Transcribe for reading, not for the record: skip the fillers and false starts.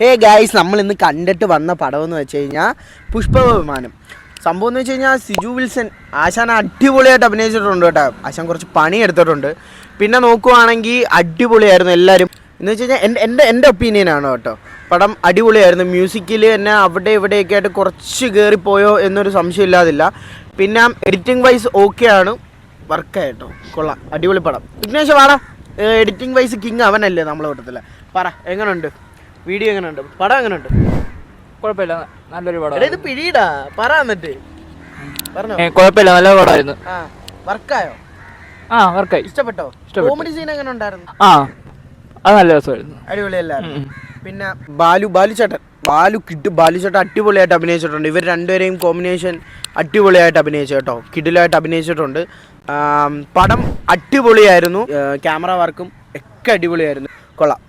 Hey guys, നമ്മൾ ഇന്ന് കണ്ടിട്ട് വന്ന പടം എന്ന് വെച്ച് കഴിഞ്ഞാൽ പുഷ്പവിമാനം. സംഭവം എന്ന് വെച്ച് കഴിഞ്ഞാൽ സിജു വിൽസൺ ആശാൻ അടിപൊളിയായിട്ട് അഭിനയിച്ചിട്ടുണ്ട് കേട്ടോ. ആശാൻ കുറച്ച് പണി എടുത്തിട്ടുണ്ട്. പിന്നെ നോക്കുവാണെങ്കിൽ അടിപൊളിയായിരുന്നു എല്ലാവരും. എന്ന് വെച്ച് കഴിഞ്ഞാൽ എൻ്റെ ഒപ്പീനിയനാണ് കേട്ടോ. പടം അടിപൊളിയായിരുന്നു. മ്യൂസിക്കിൽ തന്നെ അവിടെ ഇവിടെയൊക്കെ ആയിട്ട് കുറച്ച് കയറിപ്പോയോ എന്നൊരു സംശയം ഇല്ലാതില്ല. പിന്നെ എഡിറ്റിംഗ് വൈസ് ഓക്കെ ആണ്, വർക്കായിട്ടോ കൊള്ളാം, അടിപൊളി പടം. വിഘ്നേഷ് വാടാ, എഡിറ്റിംഗ് വൈസ് കിങ് അവനല്ലേ നമ്മളെ കൂട്ടത്തില്ല. പറ എങ്ങനെയുണ്ട് വീഡിയോ, എങ്ങനെയുണ്ട് പടം, എങ്ങനെയുണ്ട്? കുഴപ്പമില്ല, നല്ലൊരു പടം. ഇത് പിഴീടാ, പറ എന്നിട്ട് പറഞ്ഞോ. കുഴപ്പമില്ല, നല്ല പടമായിരുന്നു. വർക്കായോ? വർക്കായി. ഇഷ്ടപ്പെട്ടോ? കോമഡി സീൻ എങ്ങനെ ഉണ്ടായിരുന്നു? അത് നല്ല രസമായിരുന്നു, അടിപൊളിയല്ലായിരുന്നു. പിന്നെ ബാലു ചേട്ടൻ അടിപൊളിയായിട്ട് അഭിനയിച്ചിട്ടുണ്ട്. ഇവർ രണ്ടുപേരെയും കോമ്പിനേഷൻ അടിപൊളിയായിട്ട് അഭിനയിച്ചു കേട്ടോ, കിടിലായിട്ട് അഭിനയിച്ചിട്ടുണ്ട്. പടം അടിപൊളിയായിരുന്നു, ക്യാമറ വർക്കും ഒക്കെ അടിപൊളിയായിരുന്നു, കൊള്ളാം.